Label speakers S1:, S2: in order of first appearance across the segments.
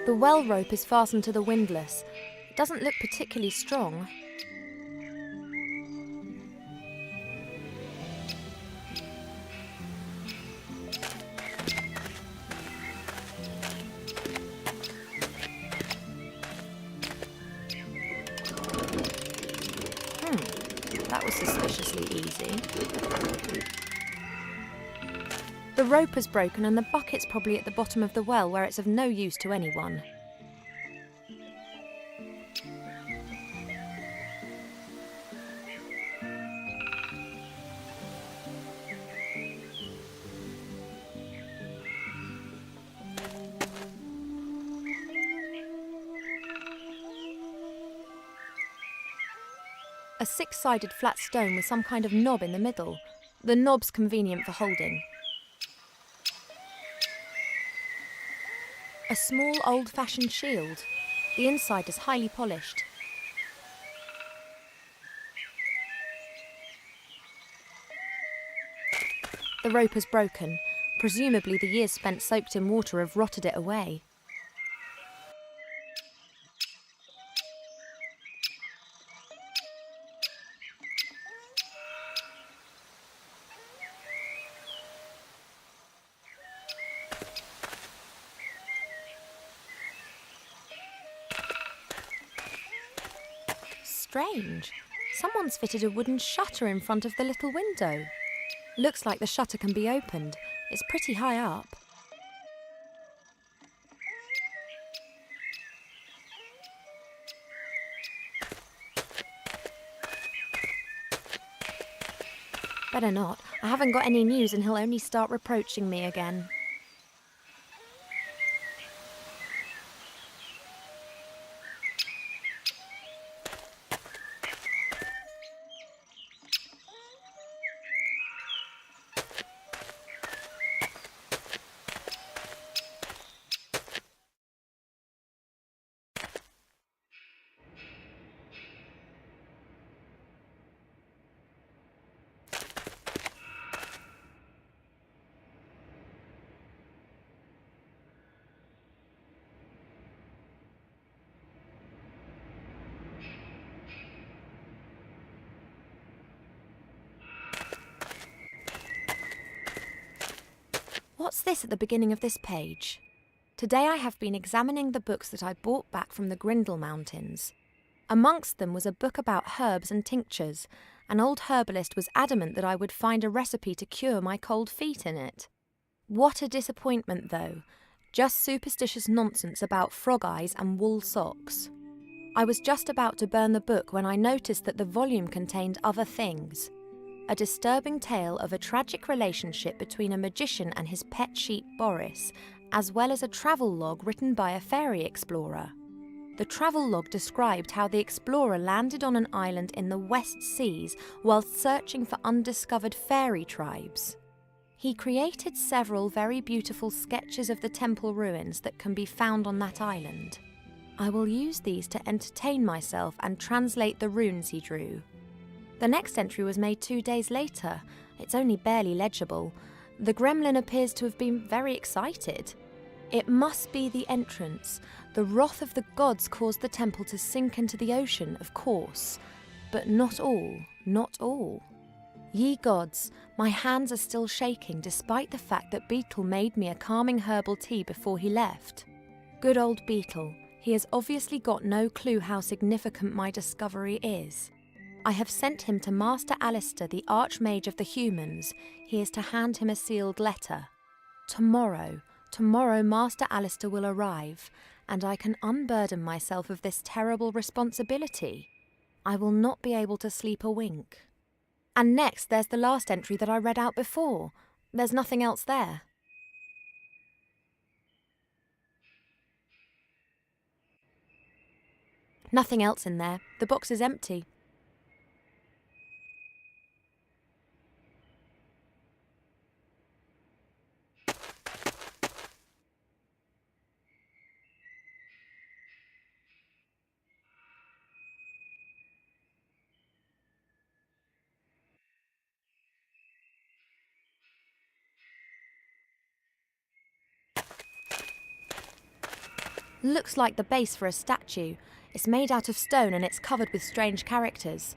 S1: The well rope is fastened to the windlass. It doesn't look particularly strong. That was suspiciously easy. The rope is broken and the bucket's probably at the bottom of the well where it's of no use to anyone. A six-sided flat stone with some kind of knob in the middle. The knob's convenient for holding. A small old-fashioned shield. The inside is highly polished. The rope is broken. Presumably the years spent soaked in water have rotted it away. Strange. Someone's fitted a wooden shutter in front of the little window. Looks like the shutter can be opened. It's pretty high up. Better not. I haven't got any news and he'll only start reproaching me again. What's this at the beginning of this page? Today I have been examining the books that I brought back from the Grindel Mountains. Amongst them was a book about herbs and tinctures. An old herbalist was adamant that I would find a recipe to cure my cold feet in it. What a disappointment, though. Just superstitious nonsense about frog eyes and wool socks. I was just about to burn the book when I noticed that the volume contained other things. A disturbing tale of a tragic relationship between a magician and his pet sheep Boris, as well as a travel log written by a fairy explorer. The travel log described how the explorer landed on an island in the West Seas whilst searching for undiscovered fairy tribes. He created several very beautiful sketches of the temple ruins that can be found on that island. I will use these to entertain myself and translate the runes he drew. The next entry was made 2 days later. It's only barely legible. The gremlin appears to have been very excited. It must be the entrance. The wrath of the gods caused the temple to sink into the ocean, of course. But not all, not all. Ye gods, my hands are still shaking despite the fact that Beetle made me a calming herbal tea before he left. Good old Beetle. He has obviously got no clue how significant my discovery is. I have sent him to Master Alistair, the Archmage of the Humans. He is to hand him a sealed letter. Tomorrow Master Alistair will arrive, and I can unburden myself of this terrible responsibility. I will not be able to sleep a wink. And next there's the last entry that I read out before. There's nothing else there. Nothing else in there. The box is empty. Looks like the base for a statue. It's made out of stone and it's covered with strange characters.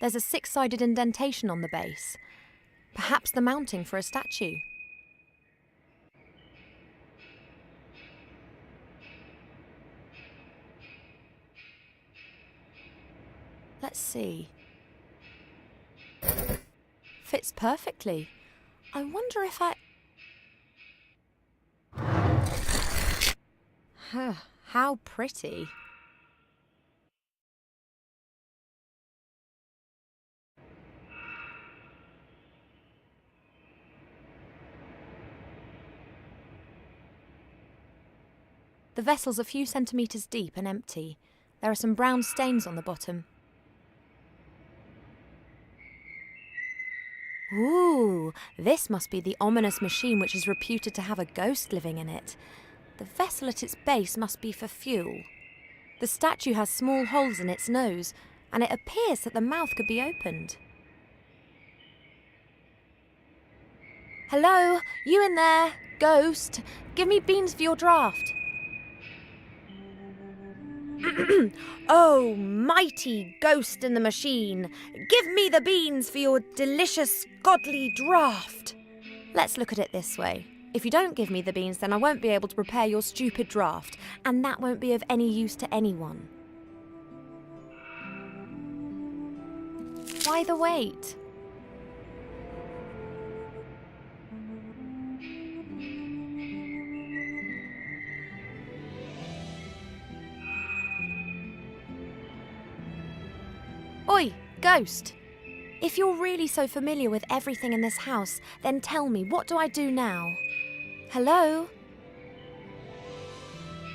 S1: There's a 6-sided indentation on the base. Perhaps the mounting for a statue. Let's see. Fits perfectly. I wonder if How pretty. The vessel's a few centimetres deep and empty. There are some brown stains on the bottom. Ooh, this must be the ominous machine which is reputed to have a ghost living in it. The vessel at its base must be for fuel. The statue has small holes in its nose, and it appears that the mouth could be opened. Hello, you in there? Ghost, give me beans for your draft. Oh, mighty ghost in the machine, give me the beans for your delicious, godly draught. Let's look at it this way. If you don't give me the beans, then I won't be able to prepare your stupid draught, and that won't be of any use to anyone. Why the wait? Oi, ghost! If you're really so familiar with everything in this house, then tell me, what do I do now? Hello?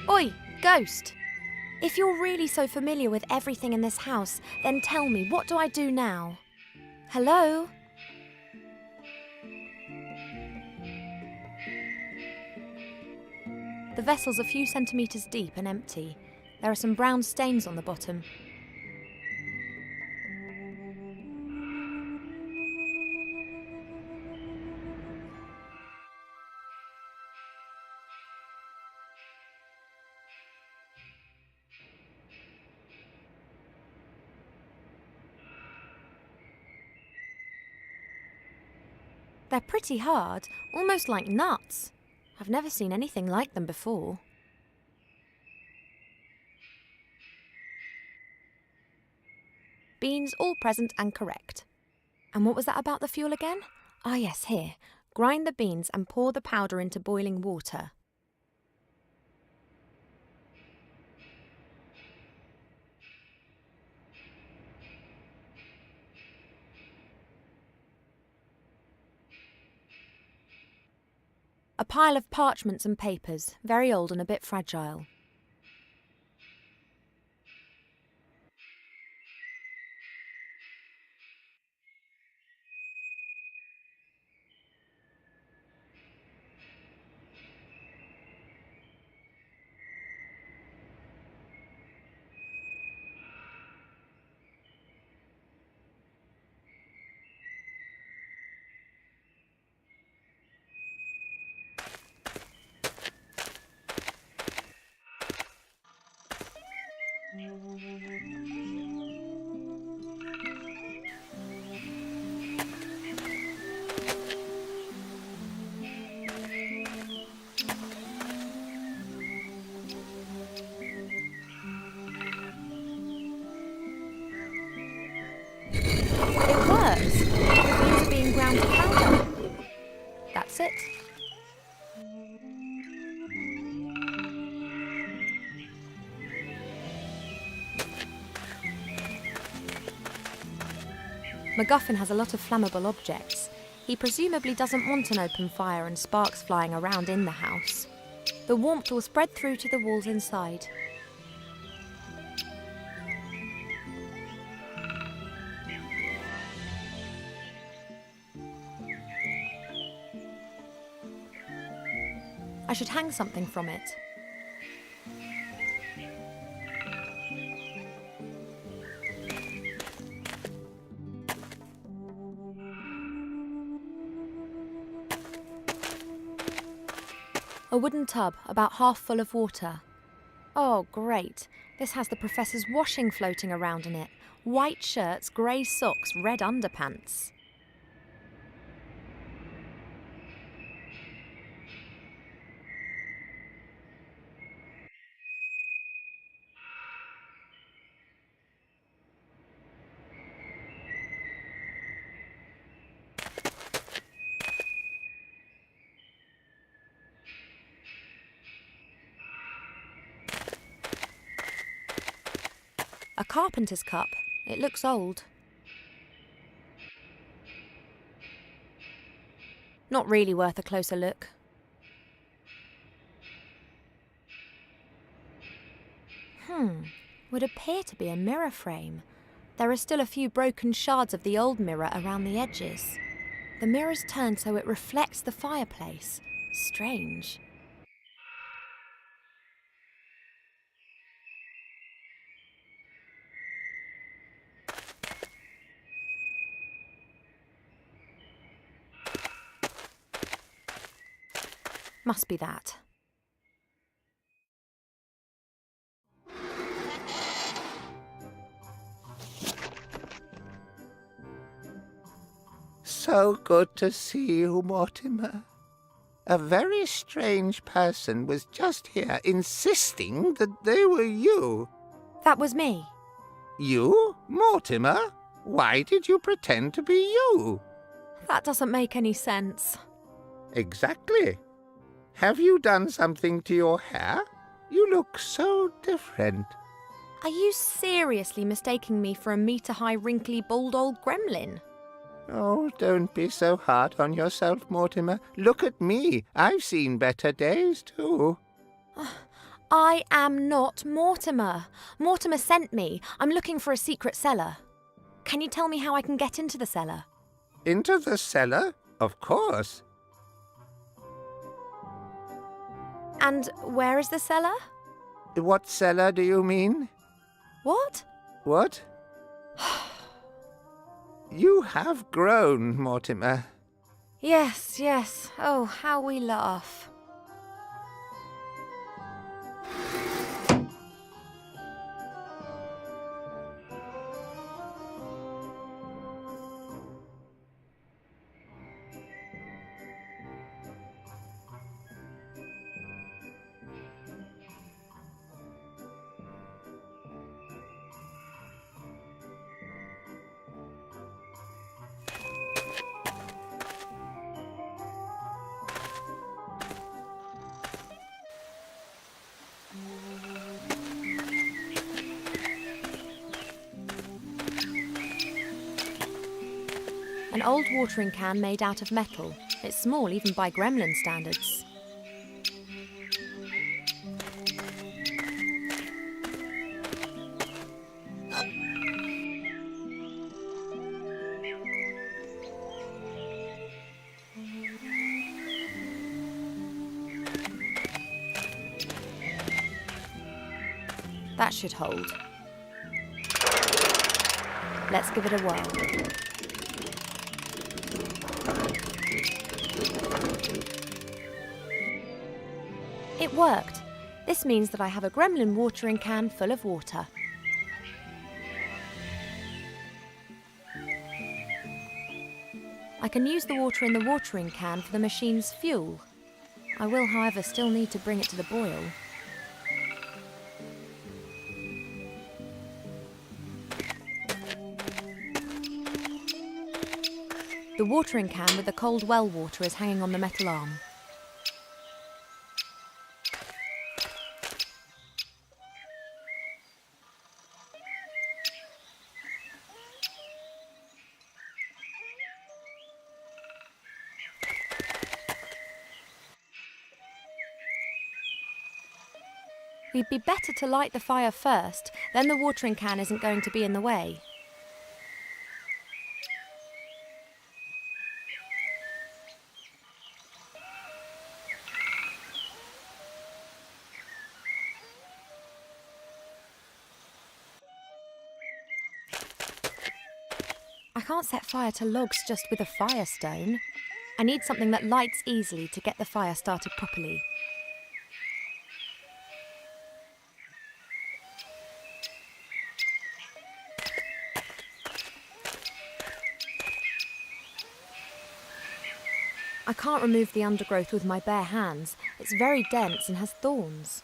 S1: Oi, ghost! If you're really so familiar with everything in this house, then tell me, what do I do now? Hello? The vessel's a few centimetres deep and empty. There are some brown stains on the bottom. They're pretty hard, almost like nuts. I've never seen anything like them before. Beans all present and correct. And what was that about the fuel again? Ah yes, here. Grind the beans and pour the powder into boiling water. A pile of parchments and papers, very old and a bit fragile. It works! The beans are being ground to powder. That's it. McGuffin has a lot of flammable objects. He presumably doesn't want an open fire and sparks flying around in the house. The warmth will spread through to the walls inside. I should hang something from it. A wooden tub, about half full of water. Oh, great. This has the professor's washing floating around in it. White shirts, grey socks, red underpants. A carpenter's cup. It looks old. Not really worth a closer look. Would appear to be a mirror frame. There are still a few broken shards of the old mirror around the edges. The mirror's turned so it reflects the fireplace. Strange. Must be that.
S2: So good to see you, Mortimer. A very strange person was just here insisting that they were you.
S1: That was me.
S2: You, Mortimer? Why did you pretend to be you?
S1: That doesn't make any sense.
S2: Exactly. Have you done something to your hair? You look so different.
S1: Are you seriously mistaking me for a metre-high, wrinkly, bald old gremlin?
S2: Oh, don't be so hard on yourself, Mortimer. Look at me. I've seen better days, too.
S1: I am not Mortimer. Mortimer sent me. I'm looking for a secret cellar. Can you tell me how I can get into the cellar?
S2: Into the cellar? Of course.
S1: And where is the cellar?
S2: What cellar do you mean?
S1: What?
S2: What? You have grown, Mortimer.
S1: Yes, yes. Oh, how we laugh. An old watering can made out of metal. It's small even by Gremlin standards. That should hold. Let's give it a whirl. It worked. This means that I have a gremlin watering can full of water. I can use the water in the watering can for the machine's fuel. I will, however, still need to bring it to the boil. The watering can with the cold well water is hanging on the metal arm. We'd be better to light the fire first, then the watering can isn't going to be in the way. I can't set fire to logs just with a firestone. I need something that lights easily to get the fire started properly. I can't remove the undergrowth with my bare hands. It's very dense and has thorns.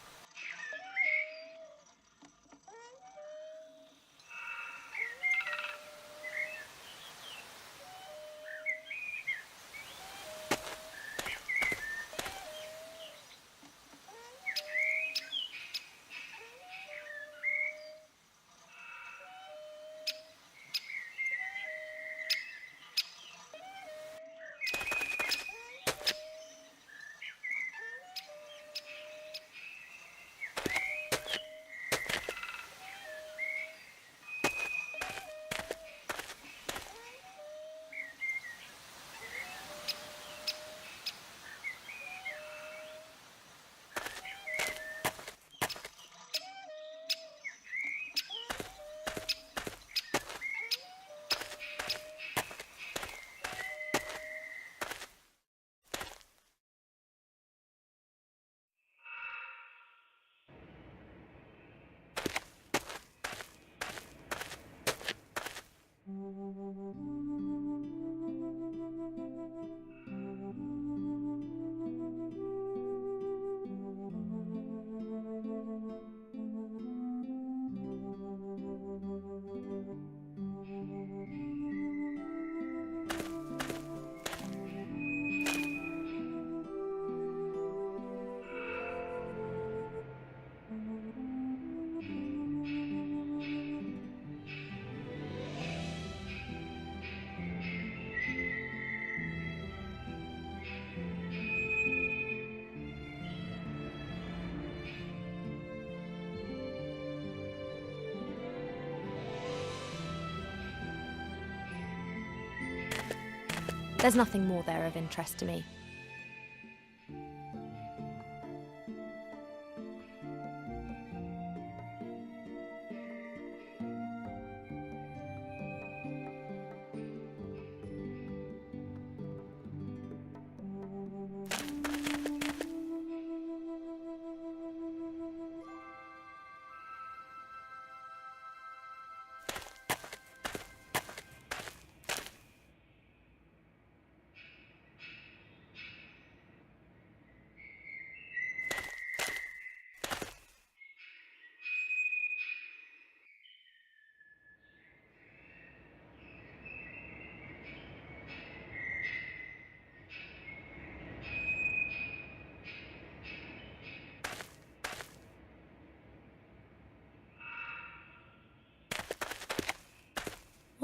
S1: There's nothing more there of interest to me.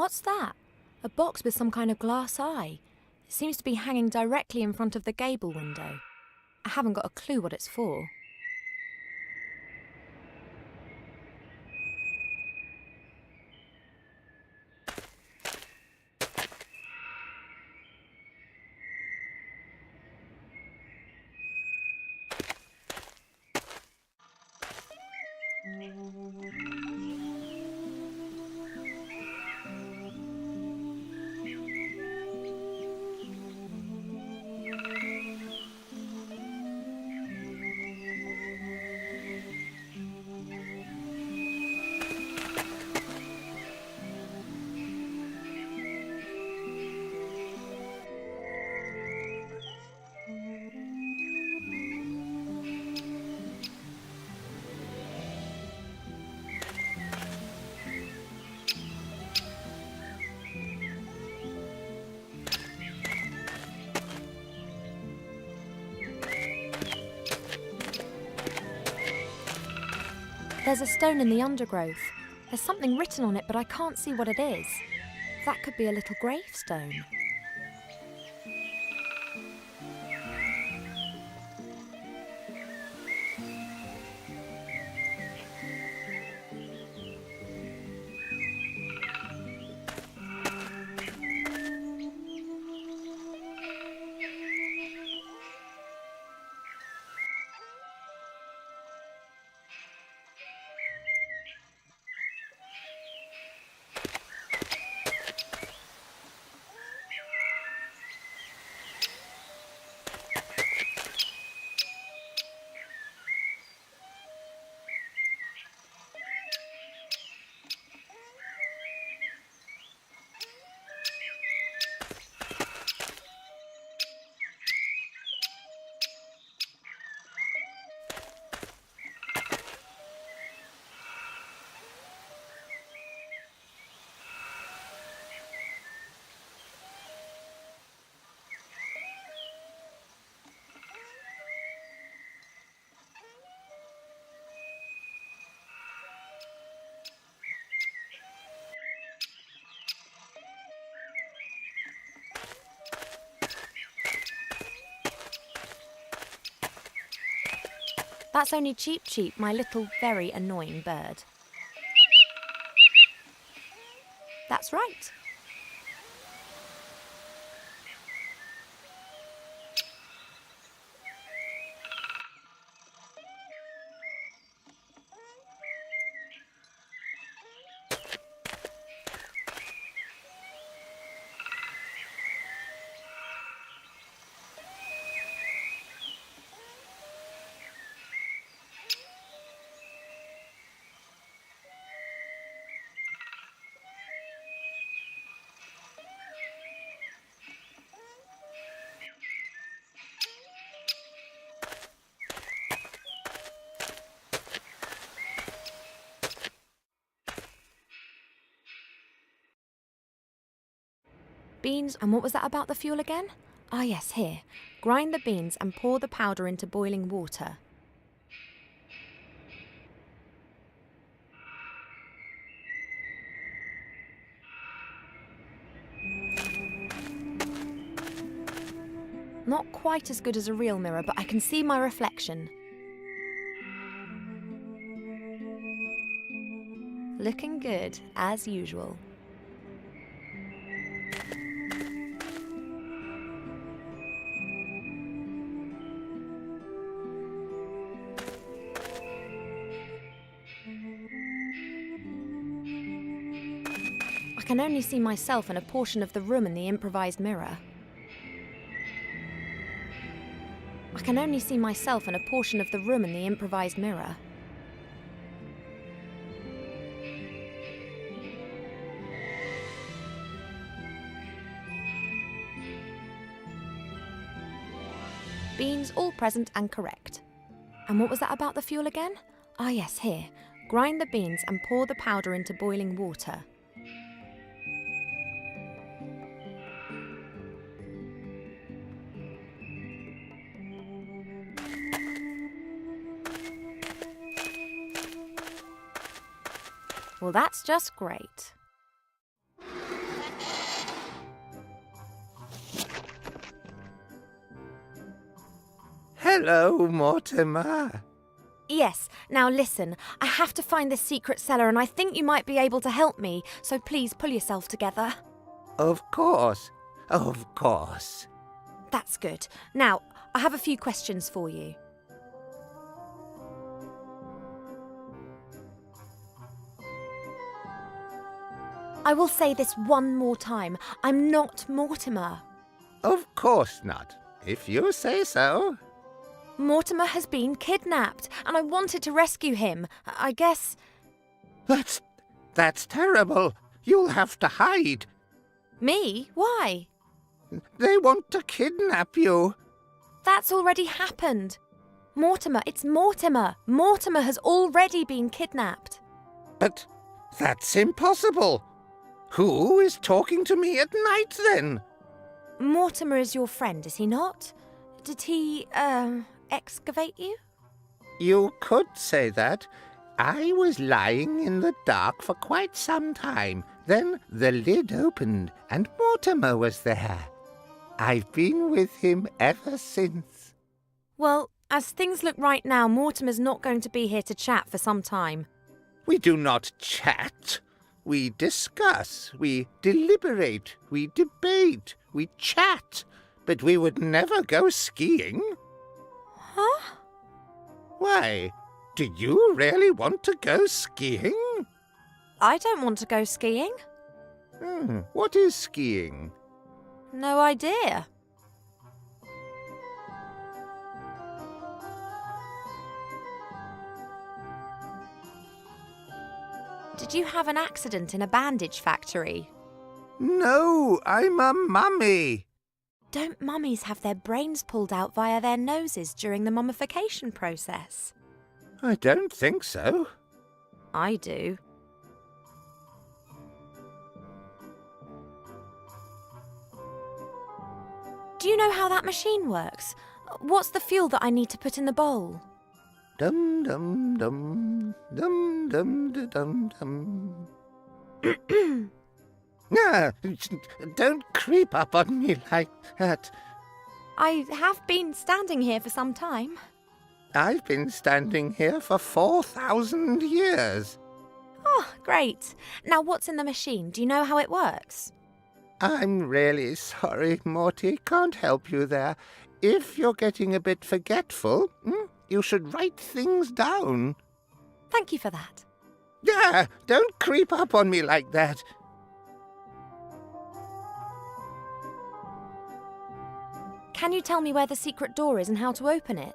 S1: What's that? A box with some kind of glass eye. It seems to be hanging directly in front of the gable window. I haven't got a clue what it's for. There's a stone in the undergrowth. There's something written on it, but I can't see what it is. That could be a little gravestone. That's only Cheep Cheep, my little very annoying bird. That's right. Beans, and what was that about the fuel again? Ah yes, here. Grind the beans and pour the powder into boiling water. Not quite as good as a real mirror, but I can see my reflection. Looking good, as usual. I can only see myself and a portion of the room in the improvised mirror. I can only see myself and a portion of the room in the improvised mirror. Beans all present and correct. And what was that about the fuel again? Ah yes, here. Grind the beans and pour the powder into boiling water. Well, that's just great.
S2: Hello, Mortimer.
S1: Yes, now listen, I have to find this secret cellar and I think you might be able to help me, so please pull yourself together.
S2: Of course. Of course.
S1: That's good. Now, I have a few questions for you. I will say this one more time. I'm not Mortimer.
S2: Of course not, if you say so.
S1: Mortimer has been kidnapped, and I wanted to rescue him. I guess...
S2: That's terrible. You'll have to hide.
S1: Me? Why?
S2: They want to kidnap you.
S1: That's already happened. Mortimer, it's Mortimer. Mortimer has already been kidnapped.
S2: But that's impossible. Who is talking to me at night, then?
S1: Mortimer is your friend, is he not? Did he, excavate you?
S2: You could say that. I was lying in the dark for quite some time. Then the lid opened and Mortimer was there. I've been with him ever since.
S1: Well, as things look right now, Mortimer's not going to be here to chat for some time.
S2: We do not chat. We discuss, we deliberate, we debate, we chat. But we would never go skiing.
S1: Huh?
S2: Why? Do you really want to go skiing?
S1: I don't want to go skiing.
S2: What is skiing?
S1: No idea. Did you have an accident in a bandage factory?
S2: No, I'm a mummy.
S1: Don't mummies have their brains pulled out via their noses during the mummification process?
S2: I don't think so.
S1: I do. Do you know how that machine works? What's the fuel that I need to put in the bowl?
S2: Dum dum dum dum dum dum dum. Don't creep up on me like that.
S1: I have been standing here for some time.
S2: I've been standing here for 4,000 years.
S1: Oh, great. Now what's in the machine? Do you know how it works?
S2: I'm really sorry, Morty. Can't help you there. If you're getting a bit forgetful, you should write things down.
S1: Thank you for that.
S2: Yeah, don't creep up on me like that.
S1: Can you tell me where the secret door is and how to open it?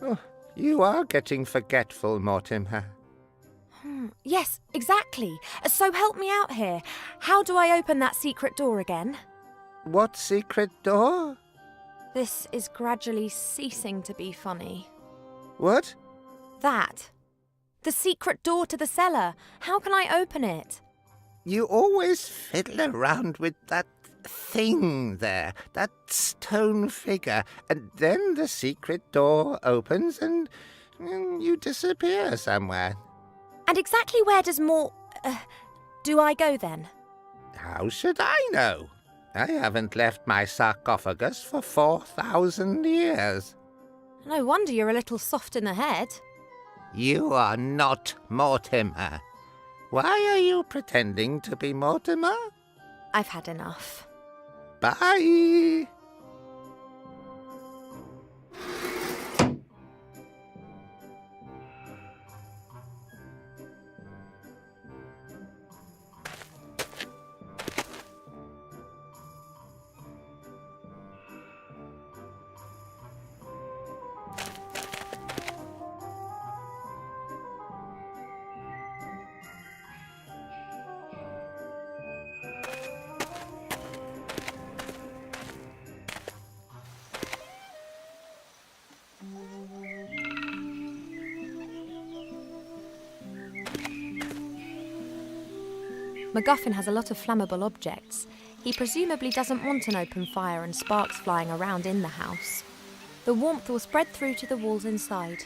S2: Oh, you are getting forgetful, Mortimer.
S1: Yes, exactly. So help me out here. How do I open that secret door again?
S2: What secret door?
S1: This is gradually ceasing to be funny.
S2: What?
S1: That. The secret door to the cellar. How can I open it?
S2: You always fiddle around with that thing there, that stone figure, and then the secret door opens and you disappear somewhere.
S1: And exactly where does do I go then?
S2: How should I know? I haven't left my sarcophagus for 4,000 years.
S1: No wonder you're a little soft in the head.
S2: You are not Mortimer. Why are you pretending to be Mortimer?
S1: I've had enough.
S2: Bye!
S1: McGuffin has a lot of flammable objects. He presumably doesn't want an open fire and sparks flying around in the house. The warmth will spread through to the walls inside.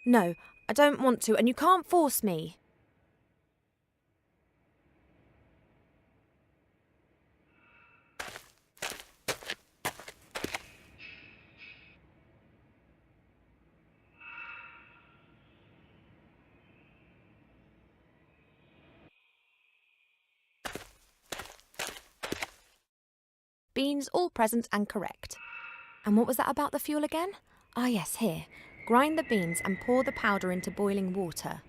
S1: No, I don't want to, and you can't force me. Beans all present and correct. And what was that about the fuel again? Ah yes, here. Grind the beans and pour the powder into boiling water.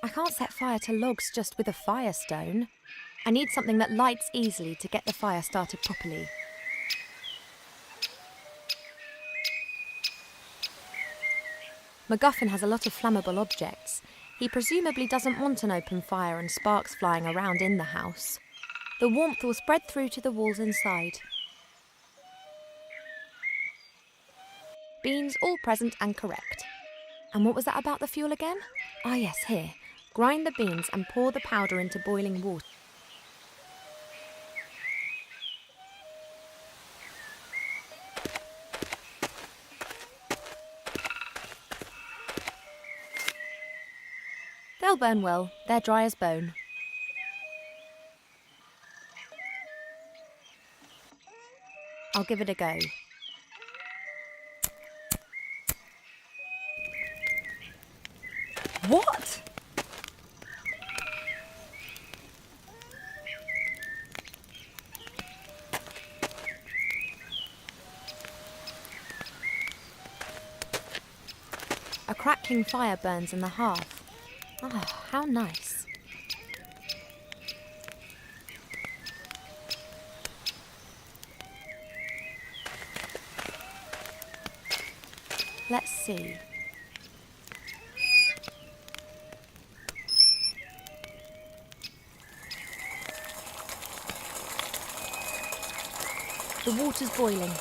S1: I can't set fire to logs just with a firestone. I need something that lights easily to get the fire started properly. McGuffin has a lot of flammable objects. He presumably doesn't want an open fire and sparks flying around in the house. The warmth will spread through to the walls inside. Beans all present and correct. And what was that about the fuel again? Ah yes, here. Grind the beans and pour the powder into boiling water. They'll burn well. They're dry as bone. I'll give it a go. What? A crackling fire burns in the hearth. Ah, how nice. Let's see. The water's boiling.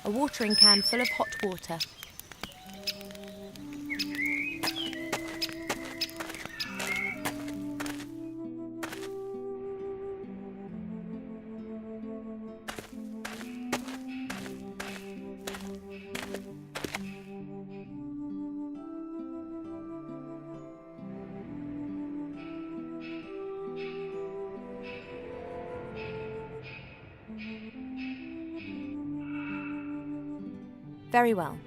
S1: A watering can full of hot water. Very well.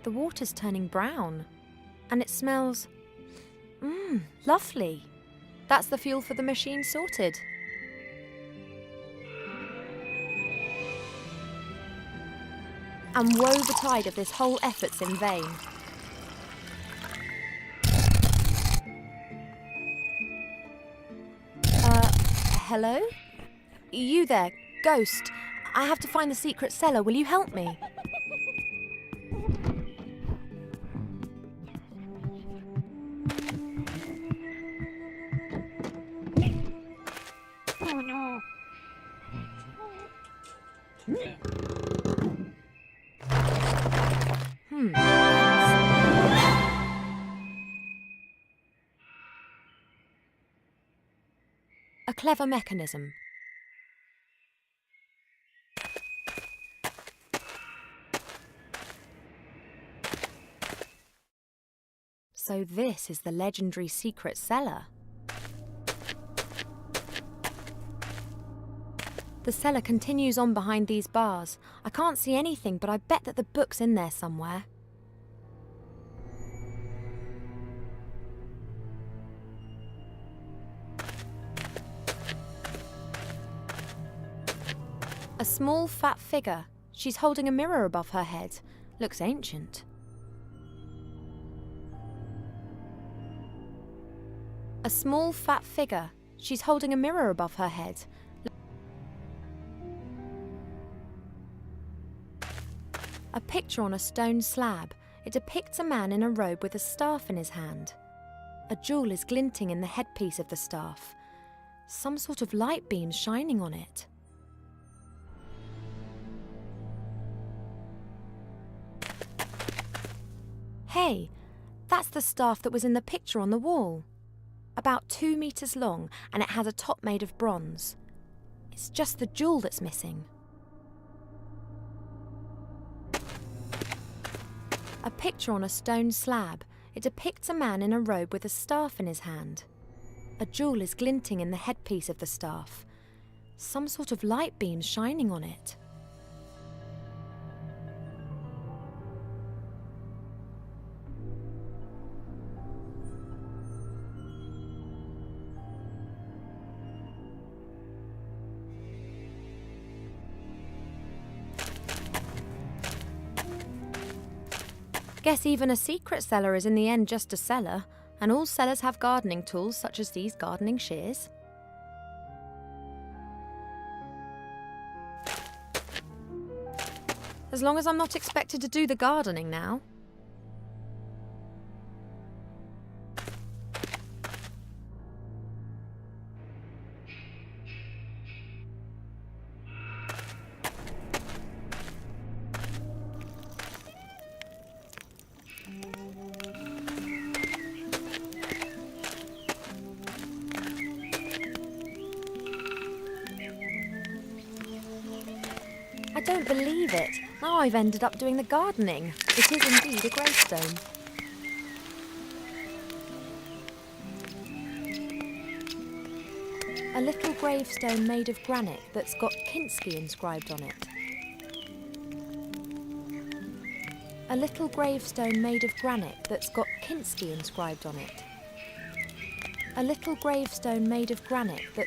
S1: The water's turning brown. And it smells... lovely. That's the fuel for the machine sorted. And woe betide if this whole effort's in vain. Hello? You there, ghost. I have to find the secret cellar. Will you help me?
S3: Oh no.
S1: A clever mechanism. So this is the legendary secret cellar. The cellar continues on behind these bars. I can't see anything, but I bet that the book's in there somewhere. A small, fat figure. She's holding a mirror above her head. Looks ancient. A small, fat figure. She's holding a mirror above her head. A picture on a stone slab. It depicts a man in a robe with a staff in his hand. A jewel is glinting in the headpiece of the staff. Some sort of light beam shining on it. Hey, that's the staff that was in the picture on the wall. About 2 meters long, and it has a top made of bronze. It's just the jewel that's missing. A picture on a stone slab. It depicts a man in a robe with a staff in his hand. A jewel is glinting in the headpiece of the staff. Some sort of light beam shining on it. Guess even a secret cellar is in the end just a cellar, and all cellars have gardening tools such as these gardening shears. As long as I'm not expected to do the gardening now. I don't believe it. Now I've ended up doing the gardening. It is indeed a gravestone. A little gravestone made of granite that's got Kinski inscribed on it. A little gravestone made of granite that's got Kinski inscribed on it. A little gravestone made of granite that...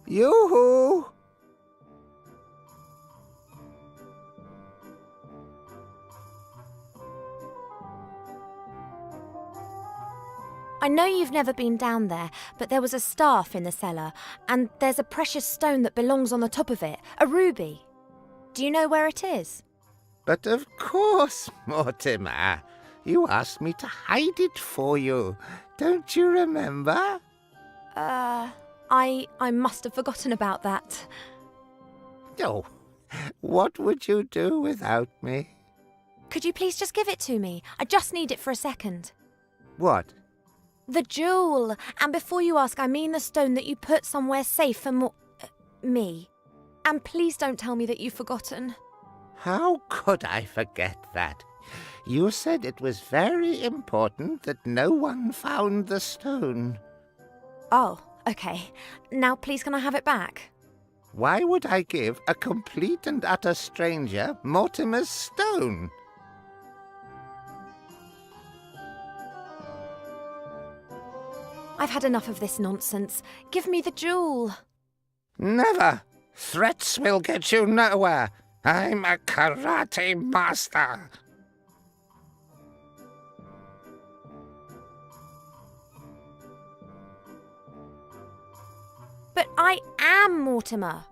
S2: Yoo-hoo!
S1: I know you've never been down there, but there was a staff in the cellar, and there's a precious stone that belongs on the top of it, a ruby. Do you know where it is?
S2: But of course, Mortimer. You asked me to hide it for you. Don't you remember?
S1: I must have forgotten about that.
S2: Oh, what would you do without me?
S1: Could you please just give it to me? I just need it for a second.
S2: What?
S1: The jewel! And before you ask, I mean the stone that you put somewhere safe for me. And please don't tell me that you've forgotten.
S2: How could I forget that? You said it was very important that no one found the stone.
S1: Oh, okay. Now please can I have it back?
S2: Why would I give a complete and utter stranger Mortimer's stone?
S1: I've had enough of this nonsense. Give me the jewel.
S2: Never! Threats will get you nowhere. I'm a karate master.
S1: But I am Mortimer.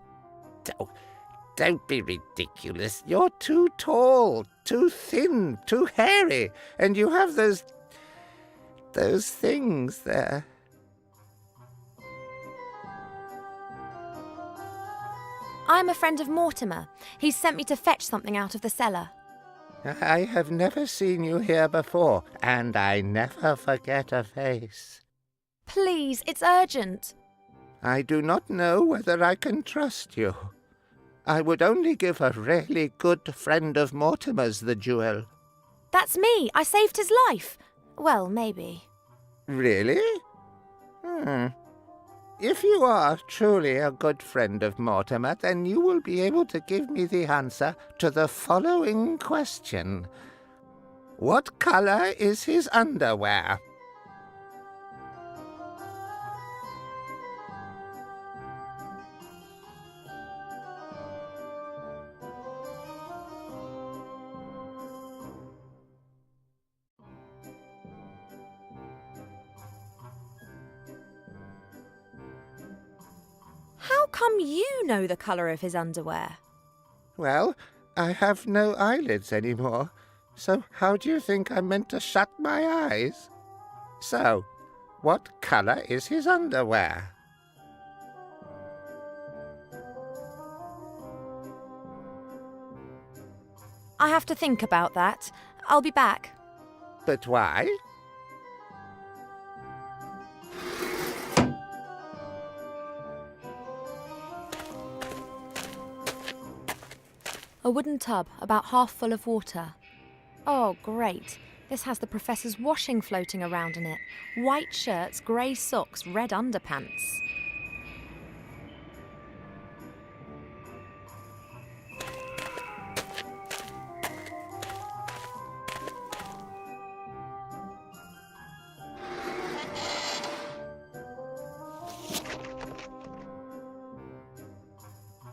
S2: Don't be ridiculous. You're too tall, too thin, too hairy, and you have those things there.
S1: I'm a friend of Mortimer. He's sent me to fetch something out of the cellar.
S2: I have never seen you here before, and I never forget a face.
S1: Please, it's urgent.
S2: I do not know whether I can trust you. I would only give a really good friend of Mortimer's the jewel.
S1: That's me. I saved his life. Well, maybe.
S2: Really? If you are truly a good friend of Mortimer, then you will be able to give me the answer to the following question. What colour is his underwear?
S1: How come you know the colour of his underwear?
S2: Well, I have no eyelids anymore, so how do you think I'm meant to shut my eyes? So, what colour is his underwear?
S1: I have to think about that. I'll be back.
S2: But why?
S1: A wooden tub, about half full of water. Oh, great. This has the professor's washing floating around in it. White shirts, grey socks, red underpants.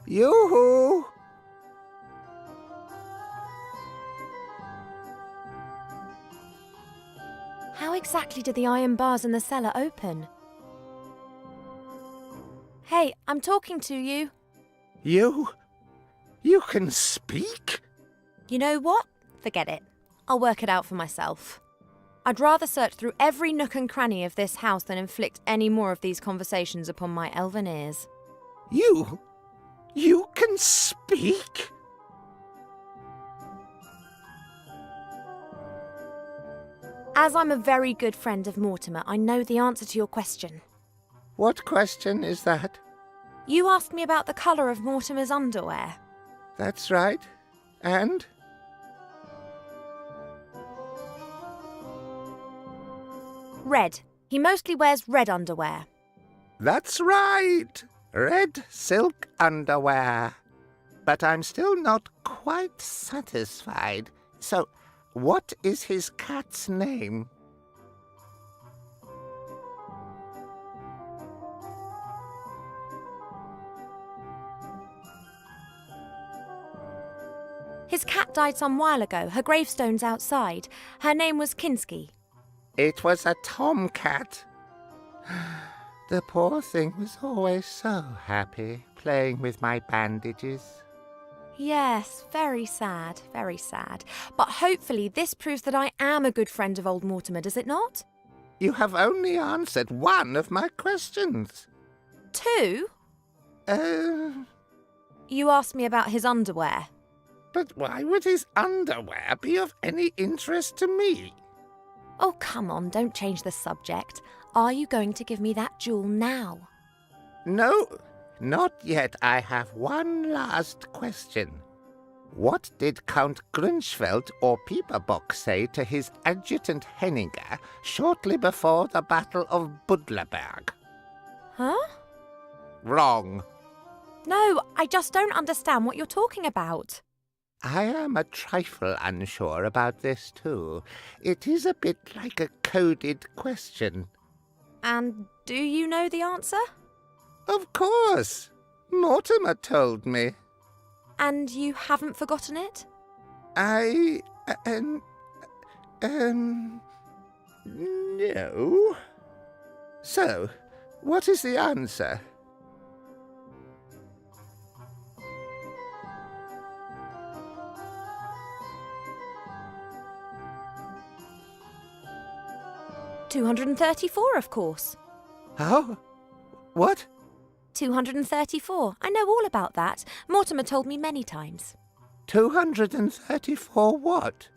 S2: Yoo-hoo!
S1: How exactly did the iron bars in the cellar open? Hey, I'm talking to you.
S2: You can speak?
S1: You know what? Forget it. I'll work it out for myself. I'd rather search through every nook and cranny of this house than inflict any more of these conversations upon my elven ears.
S2: You can speak?
S1: As I'm a very good friend of Mortimer, I know the answer to your question.
S2: What question is that?
S1: You asked me about the colour of Mortimer's underwear.
S2: That's right. And?
S1: Red. He mostly wears red underwear.
S2: That's right. Red silk underwear. But I'm still not quite satisfied. So, what is his cat's name?
S1: His cat died some while ago. Her gravestone's outside. Her name was Kinski.
S2: It was a tomcat. The poor thing was always so happy playing with my bandages.
S1: Yes, very sad, very sad. But hopefully this proves that I am a good friend of old Mortimer, does it not?
S2: You have only answered one of my questions.
S1: 2? You asked me about his underwear.
S2: But why would his underwear be of any interest to me?
S1: Oh, come on, don't change the subject. Are you going to give me that jewel now?
S2: No, not yet. I have one last question. What did Count Grunschfeld or Pieperbock say to his adjutant Henninger shortly before the Battle of Budlerberg?
S1: Huh?
S2: Wrong.
S1: No, I just don't understand what you're talking about.
S2: I am a trifle unsure about this too. It is a bit like a coded question.
S1: And do you know the answer?
S2: Of course. Mortimer told me.
S1: And you haven't forgotten it?
S2: No. So, what is the answer?
S1: $234, of course.
S2: How? What?
S1: 234. I know all about that. Mortimer told me many times.
S2: 234 what?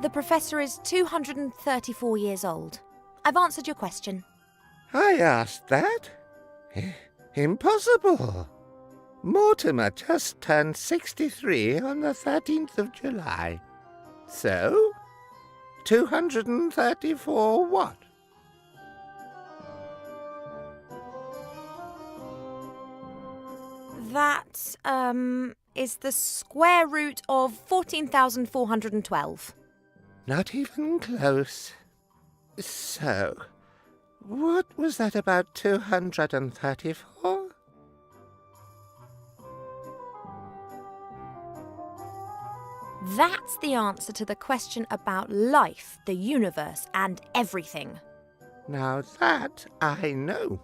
S1: The professor is 234 years old. I've answered your question.
S2: I asked that? Impossible. Mortimer just turned 63 on the 13th of July. So, 234 what?
S1: That, is the square root of 14,412.
S2: Not even close. So, what was that about 234?
S1: That's the answer to the question about life, the universe, and everything.
S2: Now that I know.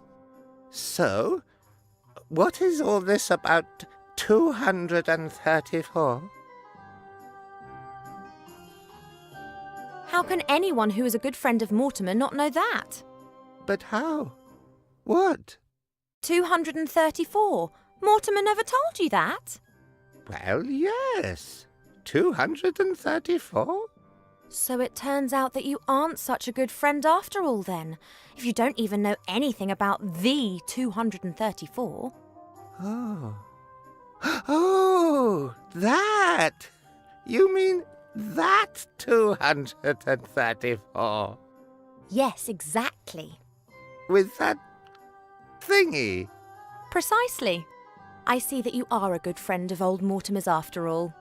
S2: So, what is all this about 234?
S1: How can anyone who is a good friend of Mortimer not know that?
S2: But how? What?
S1: 234. Mortimer never told you that.
S2: Well, yes. 234?
S1: So it turns out that you aren't such a good friend after all then, if you don't even know anything about the 234.
S2: Oh. Oh, that! You mean that 234?
S1: Yes, exactly.
S2: With that thingy?
S1: Precisely. I see that you are a good friend of old Mortimer's after all.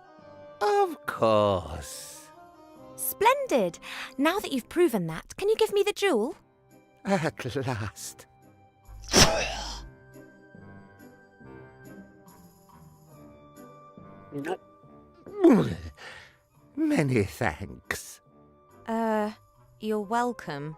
S2: Of course.
S1: Splendid! Now that you've proven that, can you give me the jewel?
S2: At last. Many thanks.
S1: You're welcome.